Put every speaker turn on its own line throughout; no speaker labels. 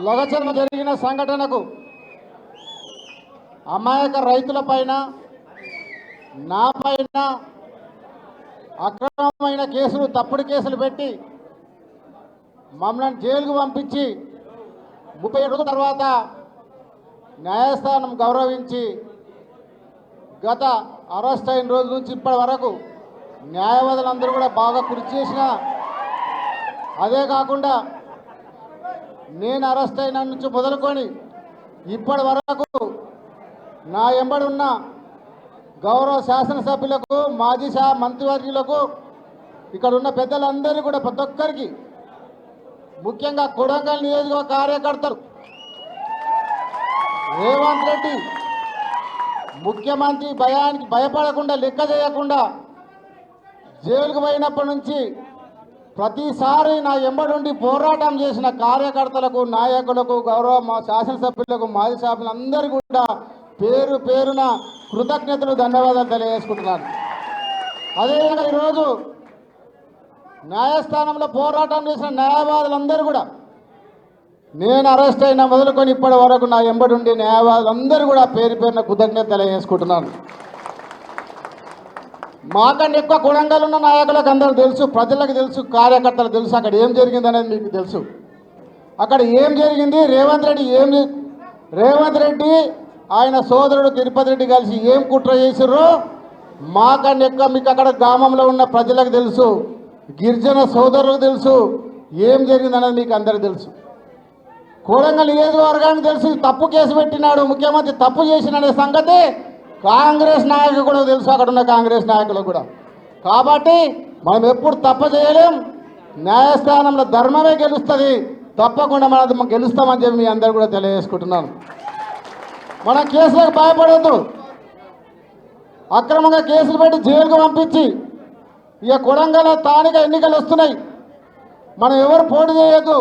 లగచర్మ జరిగిన సంఘటనకు అమాయక రైతుల పైన నా పైన అక్రమమైన కేసులు తప్పుడు కేసులు పెట్టి మమ్మల్ని జైలుకు పంపించి 30 రోజుల తర్వాత న్యాయస్థానం గౌరవించి గత అరెస్ట్ అయిన రోజు నుంచి ఇప్పటి వరకు న్యాయవాదులందరూ కూడా బాగా కృషి చేసిన, అదే కాకుండా నేను అరెస్ట్ అయిన నుంచి మొదలుకొని ఇప్పటి వరకు నా ఎంబడి ఉన్న గౌరవ శాసనసభ్యులకు మాజీ మంత్రివర్యులకు ఇక్కడ ఉన్న పెద్దలందరూ కూడా ప్రతి ఒక్కరికి, ముఖ్యంగా కొడంగల్ నియోజకవర్గ కార్యకర్తలు, రేవంత్ రెడ్డి ముఖ్యమంత్రి భయానికి భయపడకుండా లెక్క చేయకుండా జైలుకు పోయినప్పటి నుంచి ప్రతిసారి నా ఎంబడుండి పోరాటం చేసిన కార్యకర్తలకు, నాయకులకు, గౌరవ మా శాసనసభ్యులకు, మాజీ సభ్యులందరూ కూడా పేరు పేరున కృతజ్ఞతలు, ధన్యవాదాలు తెలియజేసుకుంటున్నాను. అదేవిధంగా ఈరోజు న్యాయస్థానంలో పోరాటం చేసిన న్యాయవాదులందరూ కూడా, నేను అరెస్ట్ అయిన మొదలుకొని ఇప్పటి వరకు నా ఎంబడుండి న్యాయవాదులందరూ కూడా పేరు పేరున కృతజ్ఞత తెలియజేసుకుంటున్నాను. మాకన్నా ఎక్కువ కొడంగల్ ఉన్న నాయకులకు అందరూ తెలుసు, ప్రజలకు తెలుసు, కార్యకర్తలకు తెలుసు అక్కడ ఏం జరిగింది అనేది మీకు తెలుసు. అక్కడ ఏం జరిగింది, రేవంత్ రెడ్డి ఆయన సోదరుడు తిరుపతి రెడ్డి కలిసి ఏం కుట్ర చేసిర్రో మాకన్నా ఎక్కువ మీకు అక్కడ గ్రామంలో ఉన్న ప్రజలకు తెలుసు, గిరిజన సోదరులకు తెలుసు ఏం జరిగింది అనేది మీకు అందరికీ తెలుసు. కొడంగల్ నియోజకవర్గానికి తెలుసు, తప్పు కేసు పెట్టినాడు ముఖ్యమంత్రి, తప్పు చేసిననే సంగతి కాంగ్రెస్ నాయకులు కూడా తెలుసు, అక్కడ ఉన్న కాంగ్రెస్ నాయకులకు కూడా. కాబట్టి మనం ఎప్పుడు తప్ప చేయలేం, న్యాయస్థానంలో ధర్మమే గెలుస్తుంది, తప్పకుండా మనం గెలుస్తామని చెప్పి మీ అందరూ కూడా తెలియజేసుకుంటున్నాను. మన కేసులకు భయపడద్దు, అక్రమంగా కేసులు పెట్టి జైలుకు పంపించి ఇక కొడంగల్ స్థానిక ఎన్నికలు వస్తున్నాయి, మనం ఎవరు పోటీ చేయొద్దు,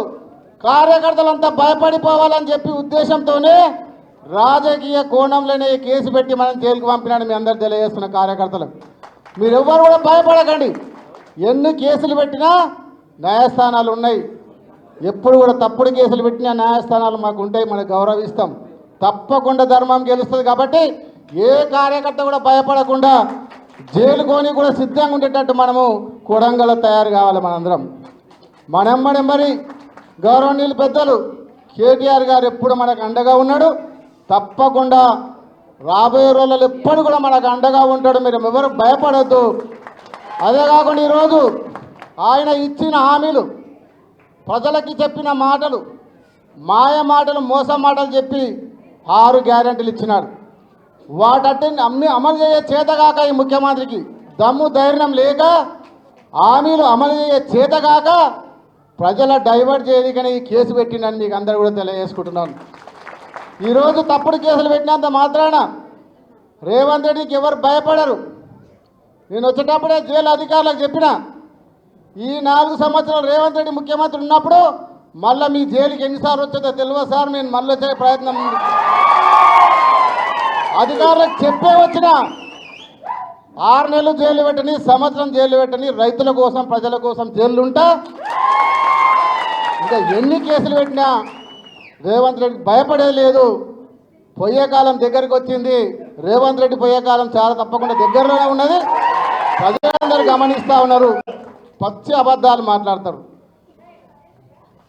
కార్యకర్తలంతా భయపడిపోవాలని చెప్పి ఉద్దేశంతోనే రాజకీయ కోణంలోనే కేసు పెట్టి మనం జైలుకు పంపినాడు మీ అందరు తెలియజేస్తున్న కార్యకర్తలు. మీరు ఎవరు కూడా భయపడకండి, ఎన్ని కేసులు పెట్టినా న్యాయస్థానాలు ఉన్నాయి, ఎప్పుడు కూడా తప్పుడు కేసులు పెట్టినా న్యాయస్థానాలు మాకు ఉంటాయి, మనకు గౌరవిస్తాం, తప్పకుండా ధర్మం గెలుస్తుంది. కాబట్టి ఏ కార్యకర్త కూడా భయపడకుండా జైలుకొని కూడా సిద్ధంగా ఉండేటట్టు మనము కొడంగల్ తయారు కావాలి. మనందరం మనెమ్మడెంబడి గౌరవనీయులు పెద్దలు కేటీఆర్ గారు ఎప్పుడు మనకు అండగా ఉన్నాడు, తప్పకుండా రాబోయే రోజుల్లో ఎప్పుడు కూడా మనకు అండగా ఉంటాడు, మీరు ఎవరు భయపడద్దు. అదే కాకుండా ఈరోజు ఆయన ఇచ్చిన హామీలు, ప్రజలకి చెప్పిన మాటలు, మాయ మాటలు, మోసం మాటలు చెప్పి 6 గ్యారెంటీలు ఇచ్చినాడు. వాటన్ని అమలు చేయ చేతగాక ఈ ముఖ్యమంత్రికి దమ్ము ధైర్యం లేక, హామీలు అమలు చేయ చేతగాక ప్రజల డైవర్ట్ చేయడానికి ఈ కేసు పెట్టిందని మీకు అందరూ కూడా తెలియజేసుకుంటున్నాను. ఈరోజు తప్పుడు కేసులు పెట్టినంత మాత్రాన రేవంత్ రెడ్డికి ఎవరు భయపడరు. నేను వచ్చేటప్పుడే జైలు అధికారులకు చెప్పిన, ఈ 4 సంవత్సరాలు రేవంత్ రెడ్డి ముఖ్యమంత్రి ఉన్నప్పుడు మళ్ళీ మీ జైలుకి ఎన్నిసార్లు వచ్చేదో తెలియదు సార్, నేను మళ్ళీ వచ్చే ప్రయత్నం అధికారులకు చెప్పే వచ్చిన 6 నెలలు జైలు పెట్టని, సంవత్సరం జైలు పెట్టని, రైతుల కోసం ప్రజల కోసం జైలు ఉంటా ఇంకా ఎన్ని కేసులు పెట్టినా రేవంత్ రెడ్డి భయపడేది లేదు. పోయే కాలం దగ్గరికి వచ్చింది, రేవంత్ రెడ్డి పోయే కాలం చాలా తప్పకుండా దగ్గరలోనే ఉన్నది, ప్రజలందరూ గమనిస్తూ ఉన్నారు. పచ్చి అబద్ధాలు మాట్లాడతారు,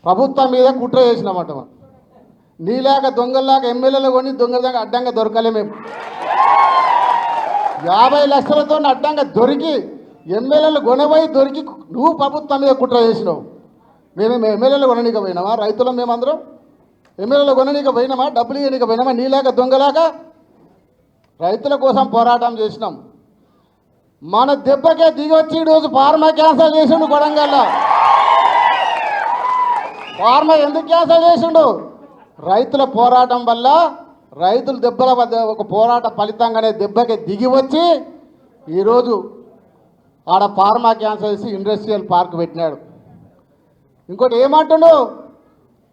ప్రభుత్వం మీద కుట్ర చేసినామట, నీలాగా దొంగల్లాగా ఎమ్మెల్యేలు కొని దొంగలాగా అడ్డంగా దొరకలే. మేము 50 లక్షలతో అడ్డంగా దొరికి ఎమ్మెల్యేలు కొనబోయి దొరికి నువ్వు ప్రభుత్వం మీద కుట్ర చేసినావు. మేమేమి ఎమ్మెల్యేలు కొననీక పోయినామా? రైతులం మేమందరం ఎమ్మెల్యేలు కొననీక పోయినామా? డబ్బులు ఇవ్వనీక పోయినామా? నీలాగా దొంగలాగా రైతుల కోసం పోరాటం చేసినాం. మన దెబ్బకే దిగొచ్చి ఈరోజు ఫార్మా క్యాన్సల్ చేసిండు కొడంగల్లో. ఫార్మా ఎందుకు క్యాన్సల్ చేసిండు? రైతుల పోరాటం వల్ల, రైతుల దెబ్బల ఒక పోరాట ఫలితంగానే దెబ్బకి దిగి వచ్చి ఈరోజు ఆడ ఫార్మా క్యాన్సర్ చేసి ఇండస్ట్రియల్ పార్క్ పెట్టినాడు. ఇంకోటి ఏమంటుండు,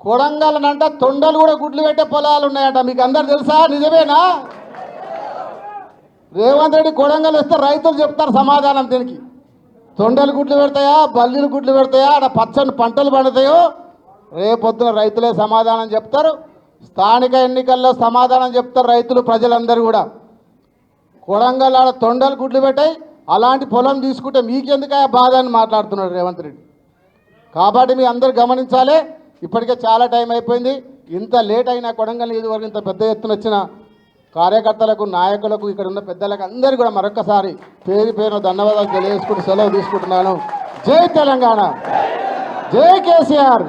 కొడంగల్నంట తొండలు కూడా గుడ్లు పెట్టే పొలాలు ఉన్నాయట. మీకు అందరు తెలుసా? నిజమేనా? రేవంత్ రెడ్డి కొడంగల్ వస్తే రైతులు చెప్తారు సమాధానం దీనికి. తొండలు గుడ్లు పెడతాయా, బల్లీలు గుడ్లు పెడతాయా, ఆడ పచ్చని పంటలు పండుతాయో రేపొద్దున రైతులే సమాధానం చెప్తారు. స్థానిక ఎన్నికల్లో సమాధానం చెప్తారు రైతులు, ప్రజలందరూ కూడా. కొడంగల్ ఆడ తొండలు గుడ్లు పెట్టాయి, అలాంటి పొలం తీసుకుంటే మీకెందుకు ఆ బాధ అని మాట్లాడుతున్నాడు రేవంత్ రెడ్డి. కాబట్టి మీ అందరూ గమనించాలి, ఇప్పటికే చాలా టైం అయిపోయింది. ఇంత లేట్ అయినా కొడంగల్ నియోజకవర్గం ఇంత పెద్ద ఎత్తున వచ్చిన కార్యకర్తలకు, నాయకులకు, ఇక్కడ ఉన్న పెద్దలకు అందరికీ కూడా మరొకసారి పేరు పేరున ధన్యవాదాలు తెలియజేసుకుంటూ సెలవు తీసుకుంటున్నాను. జై తెలంగాణ, జై కేసీఆర్.